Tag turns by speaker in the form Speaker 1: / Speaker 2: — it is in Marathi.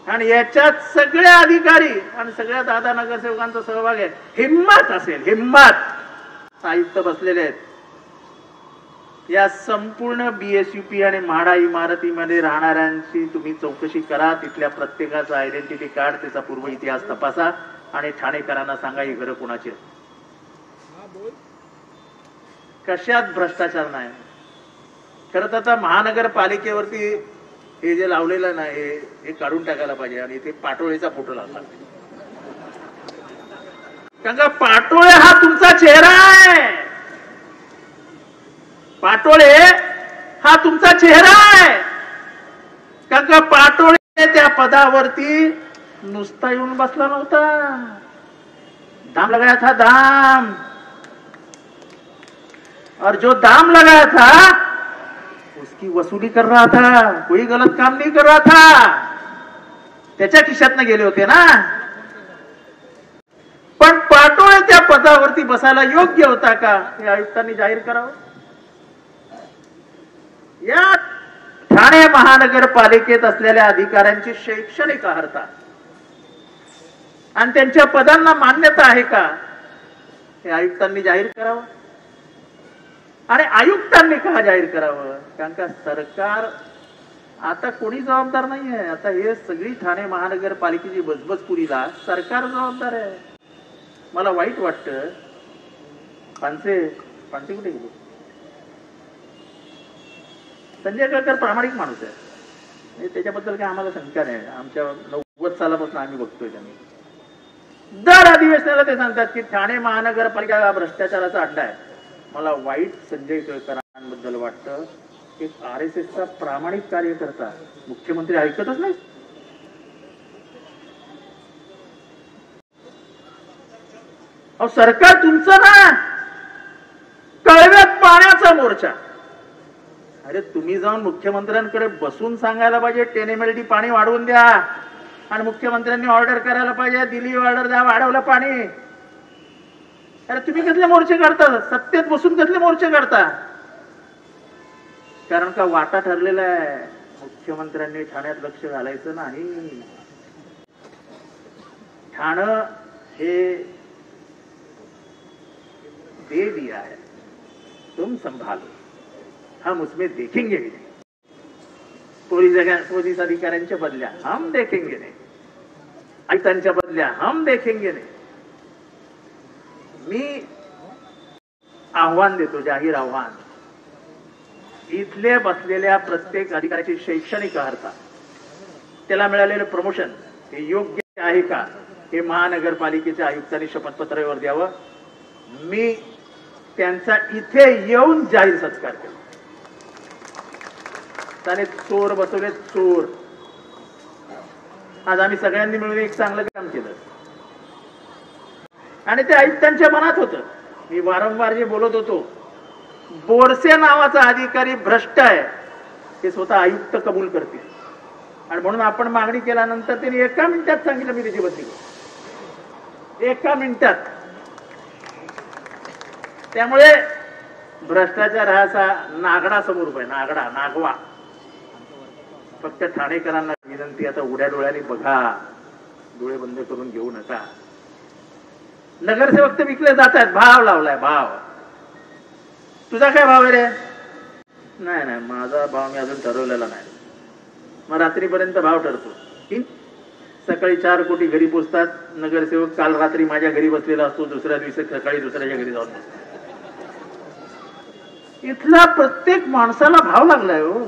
Speaker 1: आणि याच्यात सगळे अधिकारी आणि सगळ्या दादा नगरसेवकांचा सहभाग आहे. हिम्मत असेल, हिम्मत आयुक्त बसलेले आहेत. या संपूर्ण बीएसयूपी आणि म्हाडा इमारतीमध्ये राहणाऱ्यांची तुम्ही चौकशी करा. तिथल्या प्रत्येकाचा आयडेंटिटी कार्ड, त्याचा पूर्व इतिहास तपासा आणि ठाणेकरांना सांगा ही घरं कोणाची आहेत. कशात भ्रष्टाचार नाही. खरं तर आता महानगरपालिकेवरती हे जे लावलेलं नाही हे काढून टाकायला पाहिजे आणि ते पाटोळेचा फोटो लावला. कारण का पाटोळे हा तुमचा चेहरा आहे. पाटोळे हा तुमचा चेहरा आहे. कारण का पाटोळे त्या पदावरती नुसता येऊन बसला नव्हता. दाम लगाया था, दाम. और जो दाम लगाया था उसकी वसूली कर रहा था. कोई गलत काम नहीं कर रहा था. त्याच्या खिशातनं गेले होते ना. पण पाटोळे त्या पदावरती बसायला योग्य होता का हे आयुक्तांनी जाहीर करावं. या ठाणे महानगरपालिकेत असलेल्या अधिकाऱ्यांची शैक्षणिक अर्हता आणि त्यांच्या पदांना मान्यता आहे का हे आयुक्तांनी जाहीर करावं. आणि आयुक्तांनी का जाहीर करावं. कारण का सरकार आता कोणी जबाबदार नाही आहे. आता हे सगळी ठाणे महानगरपालिकेची बजबजपुरीला सरकार जबाबदार आहे. मला वाईट वाटतं. पानसे कुठे गेले. संजय केळकर प्रामाणिक माणूस आहे. त्याच्याबद्दल काय आम्हाला शंका नाही. आमच्या 90 सालापासून आम्ही बघतोय. त्यांनी दर अधिवेशनाला ते सांगतात की ठाणे महानगरपालिका हा भ्रष्टाचाराचा अड्डा आहे. मला वाईट संजय केळकरांबद्दल वाटतं. एक RSSचा प्रामाणिक कार्यकर्ता मुख्यमंत्री ऐकतच नाही. अहो सरकार तुमचं ना. कळव्यात पाण्याचा मोर्चा. अरे तुम्ही जाऊन मुख्यमंत्र्यांकडे बसून सांगायला पाहिजे 10 MLD पाणी वाढवून द्या. आणि मुख्यमंत्र्यांनी ऑर्डर करायला पाहिजे दिली ऑर्डर द्या, वाढवलं पाणी. अरे तुम्ही कसले मोर्चे काढता. सत्तेत बसून कसले मोर्चे काढता. कारण का वाटा ठरलेला आहे. मुख्यमंत्र्यांनी ठाण्यात लक्ष घालायचं नाही. ठाणं हे दे दिया है, तुम संभालो, हम उसमें देखेंगे भी नहीं. पोलीस अधिकाऱ्यांच्या बदल्या हम देखेंगे नाही. आयुक्तांच्या बदल्या हम देखेंगे नाही. मी आव्हान देतो, जाहीर आव्हान. इथले बसलेल्या प्रत्येक अधिकाऱ्याची शैक्षणिक अर्हता, त्याला मिळालेलं प्रमोशन हे योग्य आहे का हे महानगरपालिकेच्या आयुक्तांनी शपथपत्रावर द्यावं. मी त्यांचा इथे येऊन जाहीर सत्कार केला. त्याने चोर बसवले, चोर. आज आम्ही सगळ्यांनी मिळून एक चांगलं काम केलं आणि ते आयुक्तांच्या मनात होतं. मी वारंवार जे बोलत होतो, बोरसे नावाचा अधिकारी भ्रष्ट आहे हे स्वतः आयुक्त कबूल करतील. आणि म्हणून आपण मागणी केल्यानंतर त्यांनी 1 मिनिटात सांगितलं मी त्याची बदली करतो. 1 मिनिटात. त्यामुळे भ्रष्टाचार हा असा नागडा समोर उभा आहे. नागडा, नागवा. फक्त ठाणेकरांना विनंती, आता उड्या डोळ्याने बघा. डोळे बंद करून घेऊ नका. नगरसेवक तर विकले जात आहेत. भाव लावलाय, भाव. तुझा काय भाव आहे रे. नाही माझा भाव मी अजून ठरवलेला नाही. मग रात्रीपर्यंत भाव ठरतो. सकाळी 4 कोटी घरी पोचतात. नगरसेवक काल रात्री माझ्या घरी बसलेला असतो, दुसऱ्या दिवशी सकाळी दुसऱ्याच्या घरी जाऊन बसतो. इथला प्रत्येक माणसाला भाव लागलाय हो.